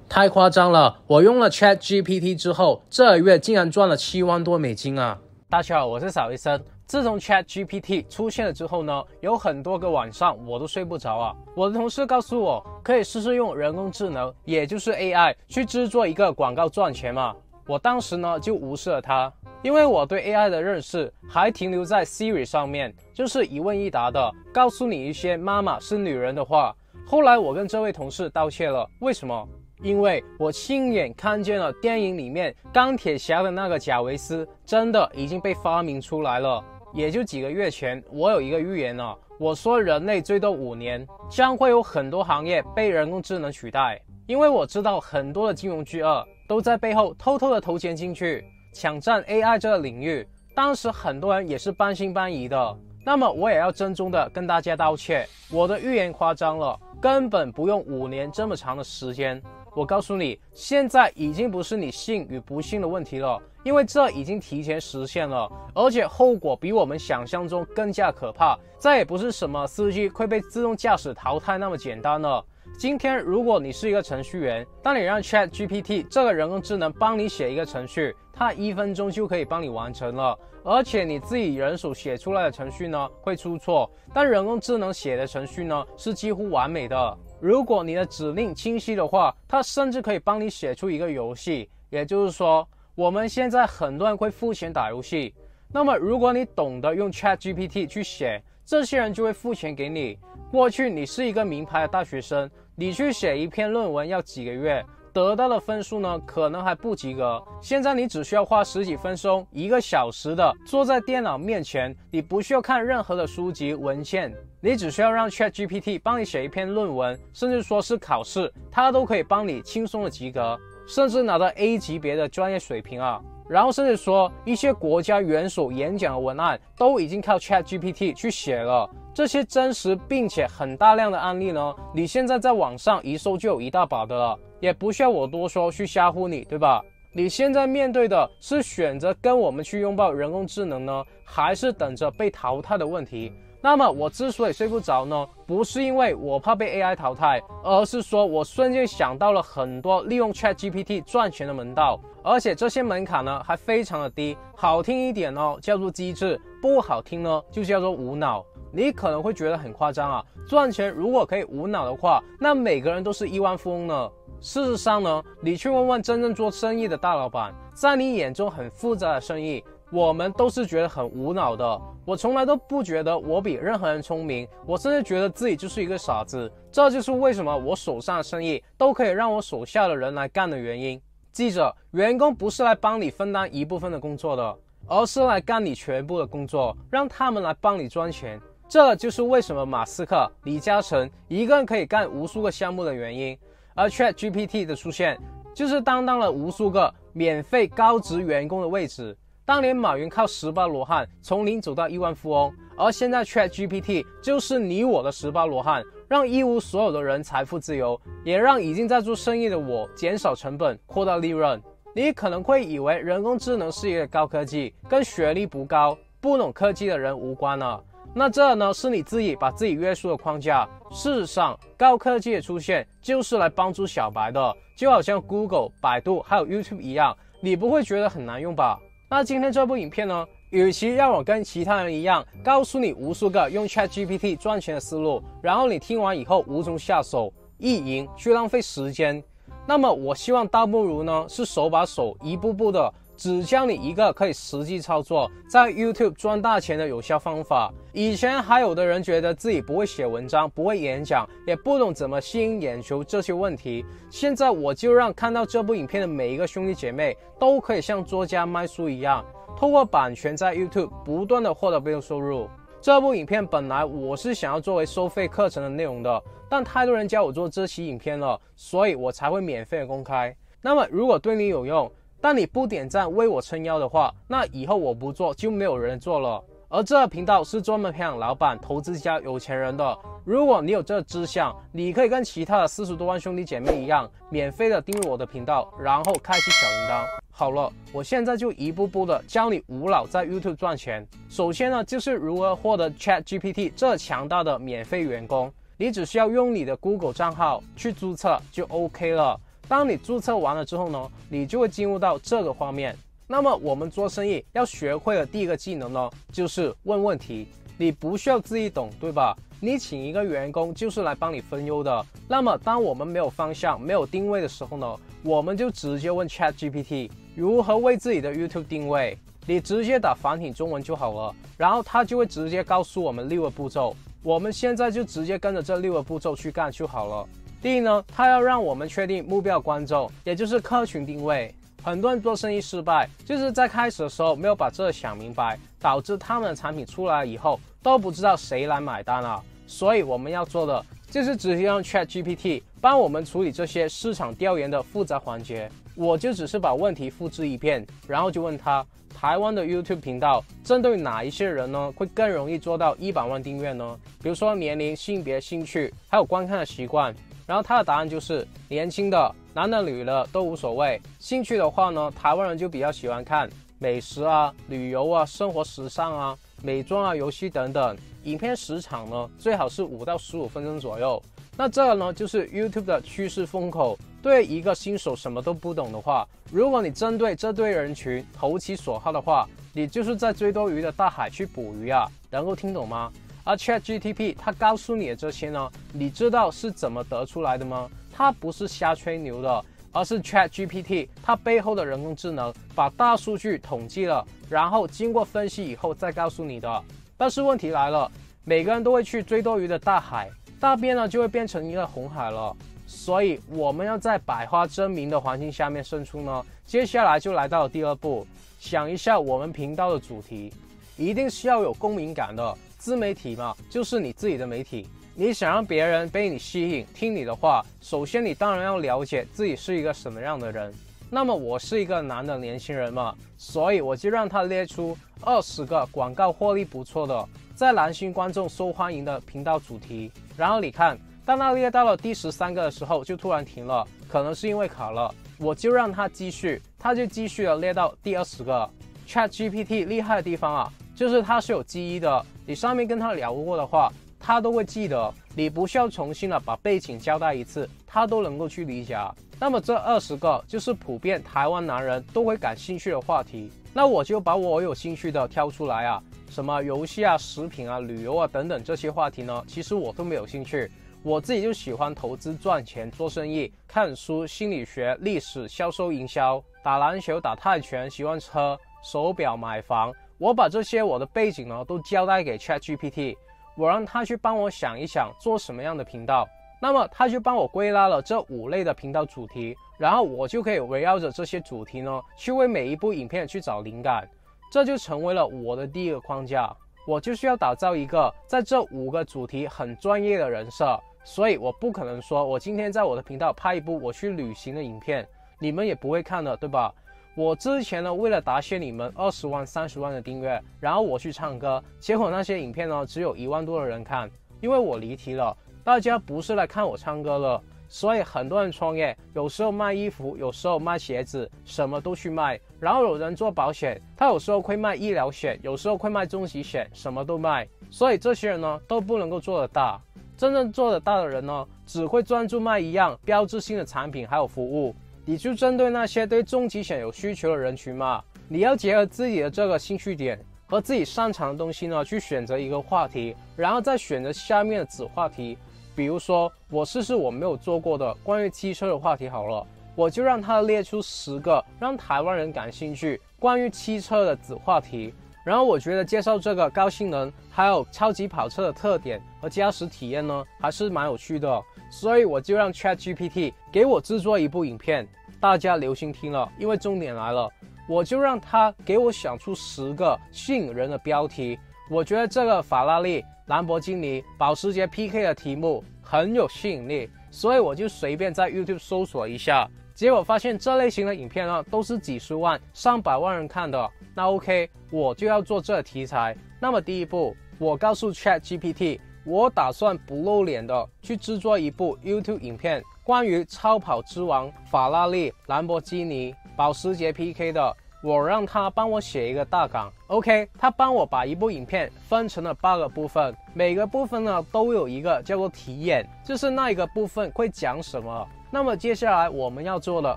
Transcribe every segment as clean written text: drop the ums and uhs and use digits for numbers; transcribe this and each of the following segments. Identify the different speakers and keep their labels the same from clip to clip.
Speaker 1: 太夸张了！我用了 ChatGPT 之后，这月竟然赚了7万多美金啊！大家好，我是邵医生。自从 ChatGPT 出现了之后呢，有很多个晚上我都睡不着啊。我的同事告诉我，可以试试用人工智能，也就是 AI 去制作一个广告赚钱嘛。我当时呢就无视了它，因为我对 AI 的认识还停留在 Siri 上面，就是一问一答的，告诉你一些妈妈是女人的话。后来我跟这位同事道歉了，为什么？因为我亲眼看见了电影里面钢铁侠的那个贾维斯真的已经被发明出来了。也就几个月前，我有一个预言啊，我说人类最多5年将会有很多行业被人工智能取代。因为我知道很多的金融巨鳄都在背后偷偷的投钱进去，抢占 AI 这个领域。当时很多人也是半信半疑的。那么我也要郑重的跟大家道歉，我的预言夸张了，根本不用5年这么长的时间。我告诉你，现在已经不是你信与不信的问题了，因为这已经提前实现了，而且后果比我们想象中更加可怕。再也不是什么司机会被自动驾驶淘汰那么简单了。今天如果你是一个程序员，当你让 ChatGPT 这个人工智能帮你写一个程序，它1分钟就可以帮你完成了。而且你自己人手写出来的程序呢会出错，但人工智能写的程序呢是几乎完美的。如果你的指令清晰的话，它甚至可以帮你写出一个游戏。也就是说，我们现在很多人会付钱打游戏，那么如果你懂得用 ChatGPT 去写，这些人就会付钱给你。过去你是一个名牌的大学生，你去写一篇论文要几个月，得到的分数呢可能还不及格。现在你只需要花10几分钟1个小时的坐在电脑面前，你不需要看任何的书籍文献，你只需要让 ChatGPT 帮你写一篇论文，甚至说是考试，它都可以帮你轻松的及格，甚至拿到 A 级别的专业水平啊。然后甚至说一些国家元首演讲的文案都已经靠 ChatGPT 去写了。这些真实并且很大量的案例呢，你现在在网上一搜就有一大把的了，也不需要我多说去吓唬你，对吧？你现在面对的是选择跟我们去拥抱人工智能呢，还是等着被淘汰的问题。那么我之所以睡不着呢，不是因为我怕被 AI 淘汰，而是说我瞬间想到了很多利用 ChatGPT 赚钱的门道，而且这些门槛呢还非常的低，好听一点哦叫做机智，不好听呢就叫做无脑。你可能会觉得很夸张啊，赚钱如果可以无脑的话，那每个人都是亿万富翁呢。事实上呢，你去问问真正做生意的大老板，在你眼中很复杂的生意，我们都是觉得很无脑的。我从来都不觉得我比任何人聪明，我甚至觉得自己就是一个傻子。这就是为什么我手上的生意都可以让我手下的人来干的原因。记着，员工不是来帮你分担一部分的工作的，而是来干你全部的工作，让他们来帮你赚钱。这就是为什么马斯克、李嘉诚一个人可以干无数个项目的原因。而 ChatGPT 的出现，就是担当了无数个免费高职员工的位置。当年马云靠18罗汉从0走到亿万富翁，而现在 ChatGPT 就是你我的18罗汉，让一无所有的人财富自由，也让已经在做生意的我减少成本，扩大利润。你可能会以为人工智能是一个高科技，跟学历不高、不懂科技的人无关了。那这呢是你自己把自己约束的框架。事实上，高科技的出现就是来帮助小白的，就好像 Google、百度还有 YouTube 一样，你不会觉得很难用吧？那今天这部影片呢，与其让我跟其他人一样告诉你无数个用 ChatGPT 赚钱的思路，然后你听完以后无从下手，意淫去浪费时间，那么我希望倒不如呢是手把手一步步的只教你一个可以实际操作，在 YouTube 赚大钱的有效方法。以前还有的人觉得自己不会写文章，不会演讲，也不懂怎么吸引眼球这些问题。现在我就让看到这部影片的每一个兄弟姐妹都可以像作家卖书一样，透过版权在 YouTube 不断的获得被动收入。这部影片本来我是想要作为收费课程的内容的，但太多人叫我做这期影片了，所以我才会免费的公开。那么如果对你有用，但你不点赞为我撑腰的话，那以后我不做就没有人做了。而这个频道是专门培养老板、投资家、有钱人的。如果你有这个志向，你可以跟其他的40多万兄弟姐妹一样，免费的订阅我的频道，然后开启小铃铛。好了，我现在就一步步的教你无脑在 YouTube 赚钱。首先呢，就是如何获得 ChatGPT 这强大的免费员工。你只需要用你的 Google 账号去注册就 OK 了。当你注册完了之后呢，你就会进入到这个画面。那么我们做生意要学会的第一个技能呢，就是问问题。你不需要自己懂，对吧？你请一个员工就是来帮你分忧的。那么当我们没有方向、没有定位的时候呢，我们就直接问 ChatGPT 如何为自己的 YouTube 定位。你直接打繁体中文就好了，然后它就会直接告诉我们6个步骤。我们现在就直接跟着这6个步骤去干就好了。第一呢，它要让我们确定目标观众，也就是客群定位。很多人做生意失败，就是在开始的时候没有把这想明白，导致他们的产品出来以后都不知道谁来买单了。所以我们要做的就是直接让 ChatGPT 帮我们处理这些市场调研的复杂环节。我就只是把问题复制一遍，然后就问他，台湾的 YouTube 频道针对哪一些人呢会更容易做到100万订阅呢？比如说年龄、性别、兴趣，还有观看的习惯。然后他的答案就是年轻的、男的、女的都无所谓。兴趣的话呢，台湾人就比较喜欢看美食啊、旅游啊、生活时尚啊、美妆啊、游戏等等。影片时长呢，最好是5到15分钟左右。那这个呢，就是 YouTube 的趋势风口。对一个新手什么都不懂的话，如果你针对这堆人群投其所好的话，你就是在追多鱼的大海去捕鱼啊，能够听懂吗？而 ChatGPT 它告诉你的这些呢，你知道是怎么得出来的吗？它不是瞎吹牛的，而是 ChatGPT 它背后的人工智能把大数据统计了，然后经过分析以后再告诉你的。但是问题来了，每个人都会去追多鱼的大海，大便呢就会变成一个红海了。所以我们要在百花争鸣的环境下面胜出呢。接下来就来到了第2步，想一下我们频道的主题，一定是要有共鸣感的。自媒体嘛，就是你自己的媒体。你想让别人被你吸引，听你的话，首先你当然要了解自己是一个什么样的人。那么我是一个男的年轻人嘛，所以我就让他列出20个广告获利不错的，在男性观众受欢迎的频道主题。然后你看，当他列到了第13个的时候，就突然停了，可能是因为卡了。我就让他继续，他就继续的列到第20个。ChatGPT 厉害的地方啊，就是它是有记忆的，你上面跟他聊过的话，他都会记得，你不需要重新的把背景交代一次，他都能够去理解。那么这20个就是普遍台湾男人都会感兴趣的话题，那我就把我有兴趣的挑出来啊，什么游戏啊、食品啊、旅游啊等等这些话题呢，其实我都没有兴趣。我自己就喜欢投资赚钱、做生意、看书、心理学、历史、销售、营销、打篮球、打泰拳、喜欢车、手表、买房。我把这些我的背景呢都交代给 ChatGPT， 我让他去帮我想一想做什么样的频道。那么他就帮我归纳了这5类的频道主题，然后我就可以围绕着这些主题呢去为每一部影片去找灵感，这就成为了我的第一个框架。我就是要打造一个在这5个主题很专业的人设，所以我不可能说我今天在我的频道拍一部我去旅行的影片，你们也不会看的，对吧？我之前呢，为了答谢你们20万、30万的订阅，然后我去唱歌，结果那些影片呢，只有1万多的人看，因为我离题了，大家不是来看我唱歌了。所以很多人创业，有时候卖衣服，有时候卖鞋子，什么都去卖。然后有人做保险，他有时候会卖医疗险，有时候会卖重疾险，什么都卖。所以这些人呢，都不能够做得大。真正做得大的人呢，只会专注卖一样标志性的产品还有服务。你就针对那些对重疾险有需求的人群嘛，你要结合自己的这个兴趣点和自己擅长的东西呢，去选择一个话题，然后再选择下面的子话题。比如说我试试我没有做过的关于汽车的话题好了，我就让他列出10个让台湾人感兴趣关于汽车的子话题。然后我觉得介绍这个高性能还有超级跑车的特点和驾驶体验呢，还是蛮有趣的，所以我就让 ChatGPT 给我制作一部影片。大家留心听了，因为重点来了，我就让他给我想出10个吸引人的标题。我觉得这个法拉利、兰博基尼、保时捷 PK 的题目很有吸引力，所以我就随便在 YouTube 搜索一下，结果发现这类型的影片呢，都是几十万、上百万人看的。那 OK， 我就要做这个题材。那么第一步，我告诉 ChatGPT， 我打算不露脸的去制作一部 YouTube 影片，关于超跑之王法拉利、兰博基尼、保时捷 PK 的。我让他帮我写一个大纲 ，OK， 他帮我把一部影片分成了8个部分，每个部分呢都有一个叫做题眼，就是那一个部分会讲什么。那么接下来我们要做的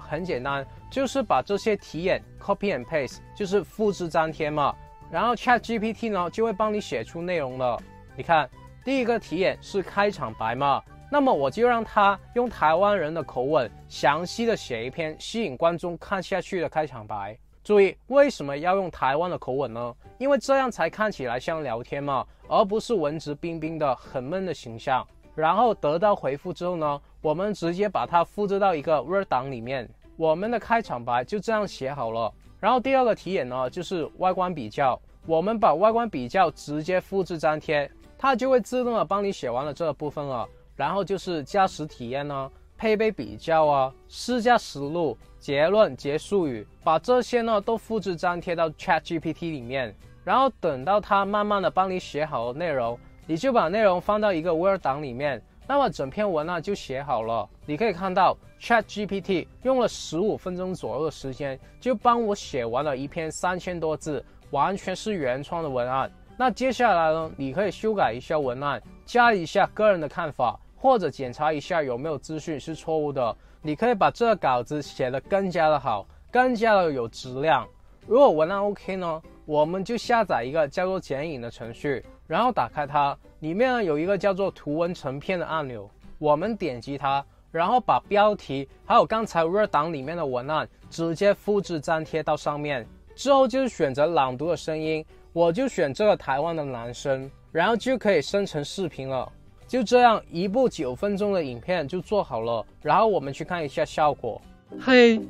Speaker 1: 很简单，就是把这些题眼 copy and paste， 就是复制粘贴嘛。然后 ChatGPT 呢就会帮你写出内容了。你看，第一个题眼是开场白嘛，那么我就让他用台湾人的口吻，详细的写一篇吸引观众看下去的开场白。注意，为什么要用台湾的口吻呢？因为这样才看起来像聊天嘛，而不是文质彬彬的很闷的形象。然后得到回复之后呢，我们直接把它复制到一个 Word 档里面，我们的开场白就这样写好了。然后第二个题眼呢，就是外观比较，我们把外观比较直接复制粘贴，它就会自动的帮你写完了这个部分了。然后就是驾驶体验呢，配备比较啊，试驾实录、结论、结束语，把这些呢都复制粘贴到 ChatGPT 里面，然后等到它慢慢的帮你写好的内容，你就把内容放到一个 Word 档里面，那么整篇文案就写好了。你可以看到 ChatGPT 用了15分钟左右的时间，就帮我写完了一篇3000多字，完全是原创的文案。那接下来呢，你可以修改一下文案，加一下个人的看法，或者检查一下有没有资讯是错误的。你可以把这个稿子写得更加的好，更加的有质量。如果文案 OK 呢，我们就下载一个叫做剪影的程序，然后打开它，里面呢有一个叫做图文成片的按钮，我们点击它，然后把标题还有刚才 Word 档里面的文案直接复制粘贴到上面。之后就是选择朗读的声音，我就选这个台湾的男生，然后就可以生成视频了。就这样，一部9分钟的影片就做好了。然后我们去看一下效果。
Speaker 2: 嘿，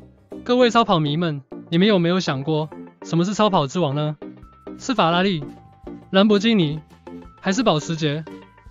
Speaker 2: 各位超跑迷们，你们有没有想过，什么是超跑之王呢？是法拉利、兰博基尼，还是保时捷？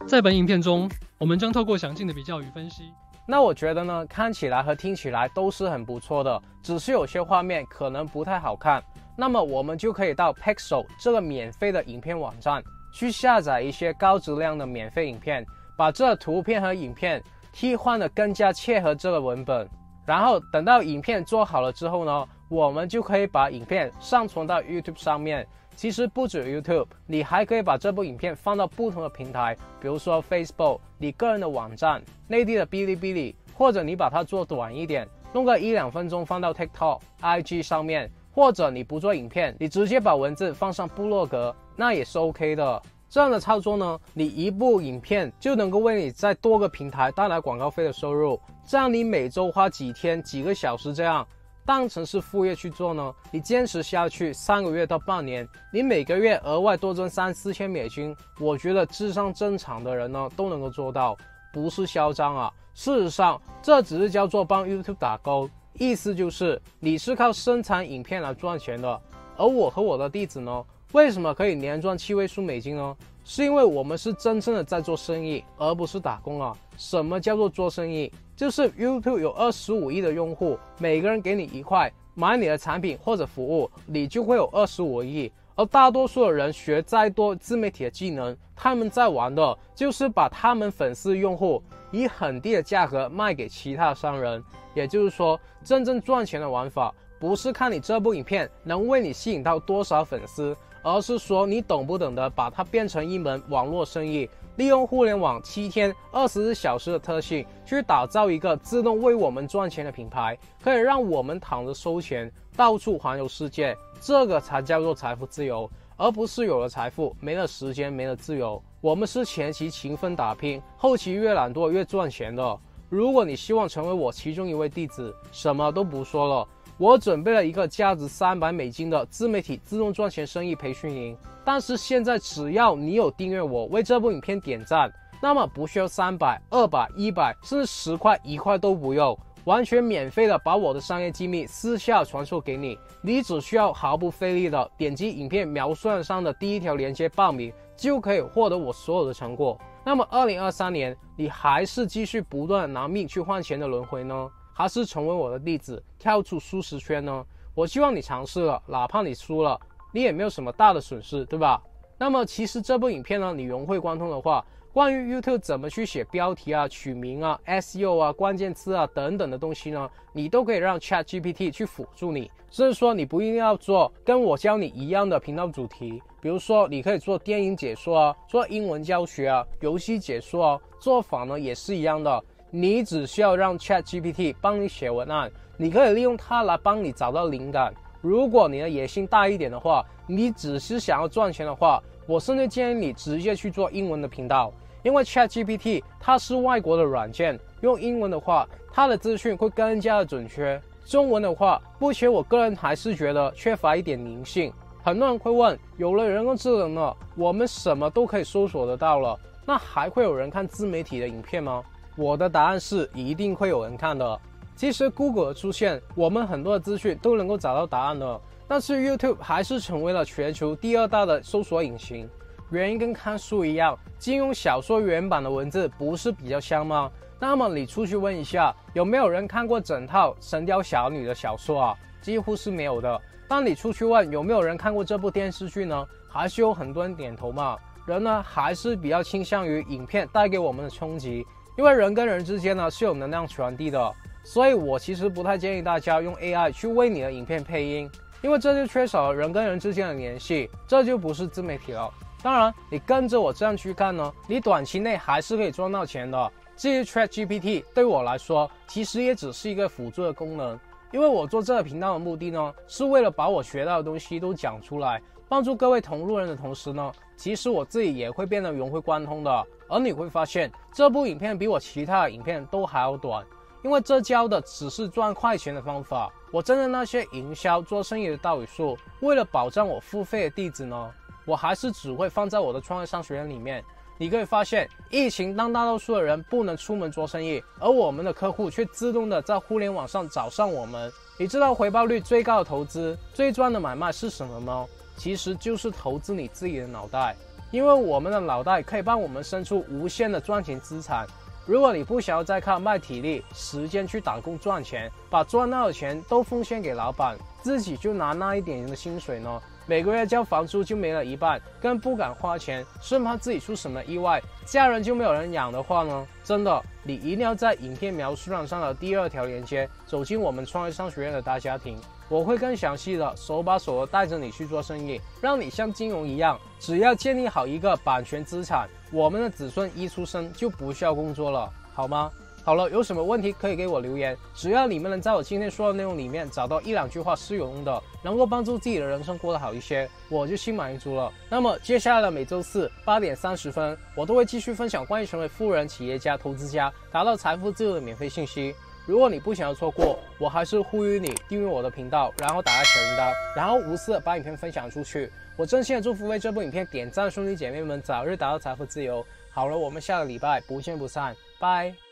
Speaker 2: 在本影片中，我们将透过详尽的比较与分析。
Speaker 1: 那我觉得呢，看起来和听起来都是很不错的，只是有些画面可能不太好看。那么我们就可以到 Pexels 这个免费的影片网站去下载一些高质量的免费影片，把这图片和影片替换的更加切合这个文本。然后等到影片做好了之后呢，我们就可以把影片上传到 YouTube 上面。其实不止 YouTube， 你还可以把这部影片放到不同的平台，比如说 Facebook、你个人的网站、内地的哔哩哔哩，或者你把它做短一点，弄个1-2分钟放到 TikTok、IG 上面，或者你不做影片，你直接把文字放上部落格，那也是 OK 的。这样的操作呢，你一部影片就能够为你在多个平台带来广告费的收入。这样你每周花几天、几个小时这样当成是副业去做呢，你坚持下去3个月到半年，你每个月额外多挣3-4千美金，我觉得智商正常的人呢都能够做到，不是嚣张啊。事实上，这只是叫做帮 YouTube 打勾，意思就是你是靠生产影片来赚钱的。而我和我的弟子呢，为什么可以年赚7位数美金呢？是因为我们是真正的在做生意，而不是打工啊。什么叫做做生意？就是 YouTube 有25亿的用户，每个人给你1块，买你的产品或者服务，你就会有25亿。而大多数的人学再多自媒体的技能，他们在玩的就是把他们粉丝用户以很低的价格卖给其他商人。也就是说，真正赚钱的玩法不是看你这部影片能为你吸引到多少粉丝，而是说你懂不懂得把它变成一门网络生意，利用互联网7天24小时的特性去打造一个自动为我们赚钱的品牌，可以让我们躺着收钱，到处环游世界。这个才叫做财富自由，而不是有了财富没了时间没了自由。我们是前期勤奋打拼，后期越懒惰越赚钱的。如果你希望成为我其中一位弟子，什么都不说了，我准备了一个价值300美金的自媒体自动赚钱生意培训营。但是现在只要你有订阅我，为这部影片点赞，那么不需要300、200、100，甚至10块、1块都不用，完全免费的把我的商业机密私下传授给你。你只需要毫不费力的点击影片描述上的第一条链接报名，就可以获得我所有的成果。那么2023年，你还是继续不断的拿命去换钱的轮回呢，还是成为我的弟子，跳出舒适圈呢？我希望你尝试了，哪怕你输了，你也没有什么大的损失，对吧？那么其实这部影片呢，你融会贯通的话，关于 YouTube 怎么去写标题啊、取名啊、SEO 啊、关键词啊等等的东西呢，你都可以让 ChatGPT 去辅助你。甚至说你不一定要做跟我教你一样的频道主题，比如说你可以做电影解说啊，做英文教学啊，游戏解说啊，做法呢也是一样的。你只需要让 ChatGPT 帮你写文案，你可以利用它来帮你找到灵感。如果你的野心大一点的话，你只是想要赚钱的话，我甚至建议你直接去做英文的频道，因为 ChatGPT 它是外国的软件，用英文的话，它的资讯会更加的准确。中文的话，目前我个人还是觉得缺乏一点灵性。很多人会问，有了人工智能了，我们什么都可以搜索得到了，那还会有人看自媒体的影片吗？我的答案是一定会有人看的。其实 Google 的出现，我们很多的资讯都能够找到答案的，但是 YouTube 还是成为了全球第2大的搜索引擎。原因跟看书一样，金庸小说原版的文字不是比较香吗？那么你出去问一下，有没有人看过整套《神雕侠侣》的小说啊？几乎是没有的。当你出去问有没有人看过这部电视剧呢？还是有很多人点头嘛。人呢还是比较倾向于影片带给我们的冲击，因为人跟人之间呢是有能量传递的。所以我其实不太建议大家用 AI 去为你的影片配音，因为这就缺少了人跟人之间的联系，这就不是自媒体了。当然，你跟着我这样去干呢，你短期内还是可以赚到钱的。至于 ChatGPT 对我来说，其实也只是一个辅助的功能，因为我做这个频道的目的呢，是为了把我学到的东西都讲出来，帮助各位同路人的同时呢，其实我自己也会变得融会贯通的。而你会发现，这部影片比我其他的影片都还要短，因为这教的只是赚快钱的方法。我真的那些营销做生意的道理说，为了保障我付费的弟子呢，我还是只会放在我的创业商学院里面。你可以发现，疫情当大多数的人不能出门做生意，而我们的客户却自动的在互联网上找上我们。你知道回报率最高的投资、最赚的买卖是什么吗？其实就是投资你自己的脑袋，因为我们的脑袋可以帮我们生出无限的赚钱资产。如果你不想要再靠卖体力、时间去打工赚钱，把赚到的钱都奉献给老板，自己就拿那一点的薪水呢，每个月交房租就没了一半，更不敢花钱，生怕自己出什么意外，家人就没有人养的话呢，真的，你一定要在影片描述栏上的第2条链接走进我们创业商学院的大家庭，我会更详细的手把手的带着你去做生意，让你像金融一样，只要建立好一个版权资产，我们的子孙一出生就不需要工作了，好吗？好了，有什么问题可以给我留言，只要你们能在我今天说的内容里面找到1-2句话是有用的，能够帮助自己的人生过得好一些，我就心满意足了。那么接下来的每周4 8点30分，我都会继续分享关于成为富人、企业家、投资家、达到财富自由的免费信息。如果你不想要错过，我还是呼吁你订阅我的频道，然后打开小铃铛，然后无私的把影片分享出去。我真心的祝福为这部影片点赞兄弟姐妹们早日达到财富自由。好了，我们下个礼拜不见不散，拜。